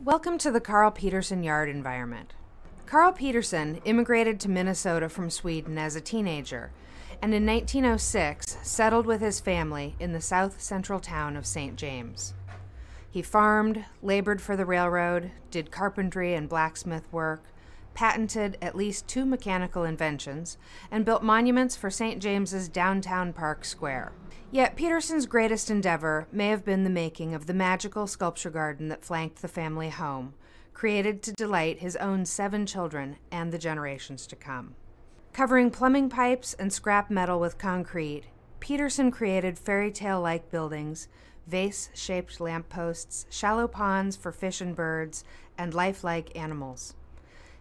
Welcome to the Carl Peterson Yard Environment. Carl Peterson immigrated to Minnesota from Sweden as a teenager, and in 1906 settled with his family in the south-central town of St. James. He farmed, labored for the railroad, did carpentry and blacksmith work, patented at least 2 mechanical inventions, and built monuments for St. James's downtown Park Square. Yet Peterson's greatest endeavor may have been the making of the magical sculpture garden that flanked the family home, created to delight his own 7 children and the generations to come. Covering plumbing pipes and scrap metal with concrete, Peterson created fairy tale-like buildings, vase-shaped lampposts, shallow ponds for fish and birds, and lifelike animals.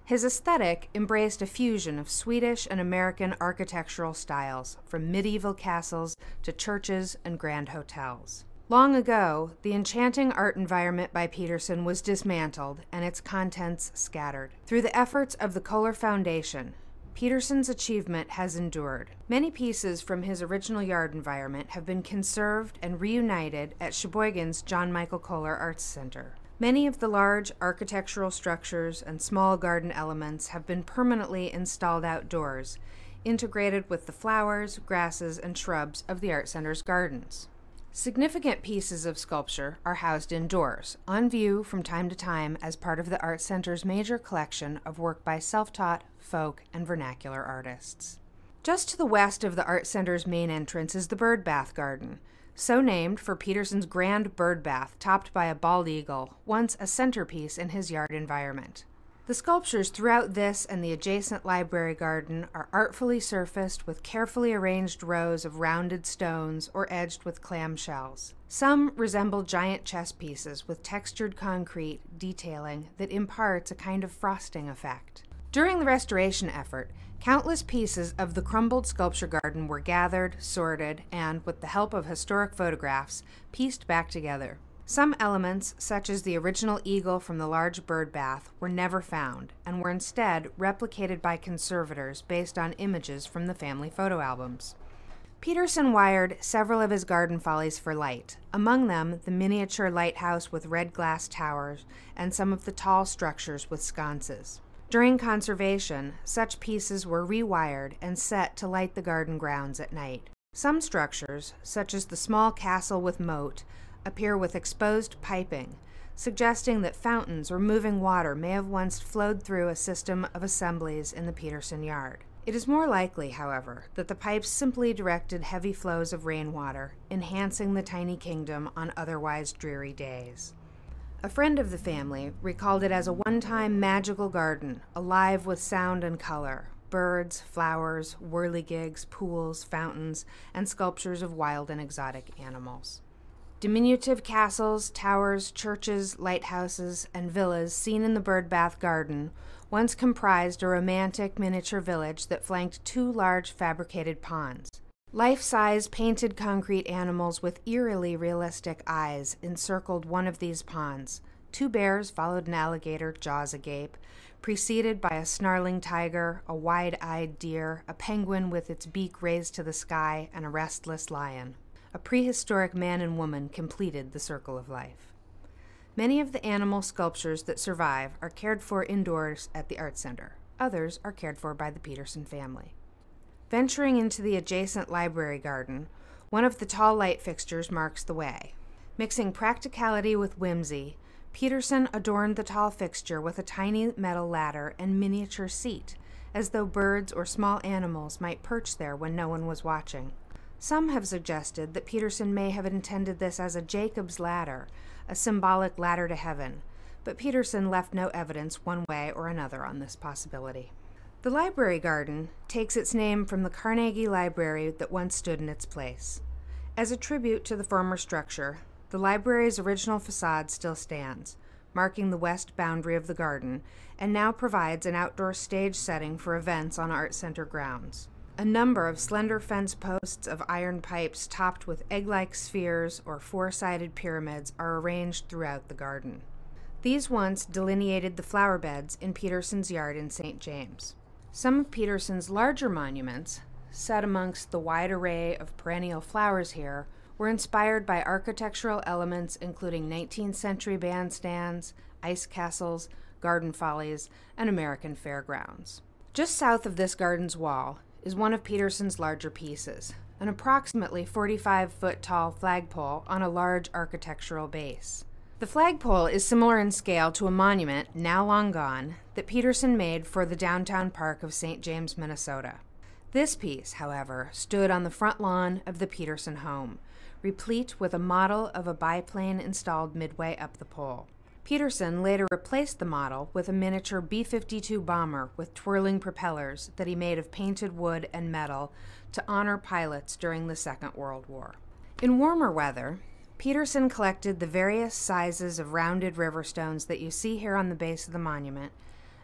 His aesthetic embraced a fusion of Swedish and American architectural styles, from medieval castles to churches and grand hotels. Long ago, the enchanting art environment by Peterson was dismantled and its contents scattered. Through the efforts of the Kohler Foundation, Peterson's achievement has endured. Many pieces from his original yard environment have been conserved and reunited at Sheboygan's John Michael Kohler Arts Center. Many of the large architectural structures and small garden elements have been permanently installed outdoors, integrated with the flowers, grasses, and shrubs of the Art Center's gardens. Significant pieces of sculpture are housed indoors, on view from time to time as part of the Art Center's major collection of work by self-taught, folk, and vernacular artists. Just to the west of the Art Center's main entrance is the Birdbath Garden, so named for Peterson's grand bird bath topped by a bald eagle, once a centerpiece in his yard environment. The sculptures throughout this and the adjacent library garden are artfully surfaced with carefully arranged rows of rounded stones or edged with clam shells. Some resemble giant chess pieces with textured concrete detailing that imparts a kind of frosting effect. During the restoration effort, countless pieces of the crumbled sculpture garden were gathered, sorted, and, with the help of historic photographs, pieced back together. Some elements, such as the original eagle from the large bird bath, were never found, and were instead replicated by conservators based on images from the family photo albums. Peterson wired several of his garden follies for light, among them the miniature lighthouse with red glass towers and some of the tall structures with sconces. During conservation, such pieces were rewired and set to light the garden grounds at night. Some structures, such as the small castle with moat, appear with exposed piping, suggesting that fountains or moving water may have once flowed through a system of assemblies in the Peterson yard. It is more likely, however, that the pipes simply directed heavy flows of rainwater, enhancing the tiny kingdom on otherwise dreary days. A friend of the family recalled it as a one-time magical garden, alive with sound and color, birds, flowers, whirligigs, pools, fountains, and sculptures of wild and exotic animals. Diminutive castles, towers, churches, lighthouses, and villas seen in the Birdbath Garden once comprised a romantic miniature village that flanked 2 large fabricated ponds. Life-size painted concrete animals with eerily realistic eyes encircled one of these ponds. 2 bears followed an alligator, jaws agape, preceded by a snarling tiger, a wide-eyed deer, a penguin with its beak raised to the sky, and a restless lion. A prehistoric man and woman completed the circle of life. Many of the animal sculptures that survive are cared for indoors at the Art Center. Others are cared for by the Peterson family. Venturing into the adjacent library garden, one of the tall light fixtures marks the way. Mixing practicality with whimsy, Peterson adorned the tall fixture with a tiny metal ladder and miniature seat, as though birds or small animals might perch there when no one was watching. Some have suggested that Peterson may have intended this as a Jacob's ladder, a symbolic ladder to heaven, but Peterson left no evidence one way or another on this possibility. The library garden takes its name from the Carnegie Library that once stood in its place. As a tribute to the former structure, the library's original facade still stands, marking the west boundary of the garden, and now provides an outdoor stage setting for events on Art Center grounds. A number of slender fence posts of iron pipes topped with egg-like spheres or 4-sided pyramids are arranged throughout the garden. These once delineated the flower beds in Peterson's yard in St. James. Some of Peterson's larger monuments, set amongst the wide array of perennial flowers here, were inspired by architectural elements including 19th century bandstands, ice castles, garden follies, and American fairgrounds. Just south of this garden's wall is one of Peterson's larger pieces, an approximately 45-foot tall flagpole on a large architectural base. The flagpole is similar in scale to a monument, now long gone, that Peterson made for the downtown park of St. James, Minnesota. This piece, however, stood on the front lawn of the Peterson home, replete with a model of a biplane installed midway up the pole. Peterson later replaced the model with a miniature B-52 bomber with twirling propellers that he made of painted wood and metal to honor pilots during the Second World War. In warmer weather, Peterson collected the various sizes of rounded river stones that you see here on the base of the monument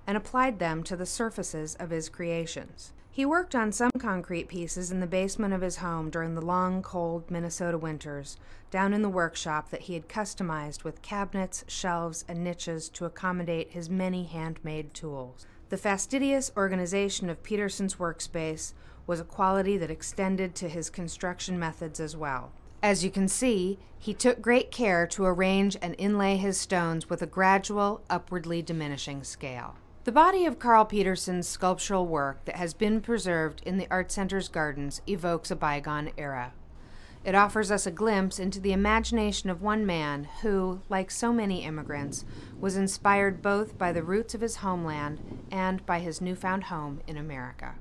and applied them to the surfaces of his creations. He worked on some concrete pieces in the basement of his home during the long, cold Minnesota winters, down in the workshop that he had customized with cabinets, shelves, and niches to accommodate his many handmade tools. The fastidious organization of Peterson's workspace was a quality that extended to his construction methods as well. As you can see, he took great care to arrange and inlay his stones with a gradual, upwardly diminishing scale. The body of Carl Peterson's sculptural work that has been preserved in the Art Center's gardens evokes a bygone era. It offers us a glimpse into the imagination of one man who, like so many immigrants, was inspired both by the roots of his homeland and by his newfound home in America.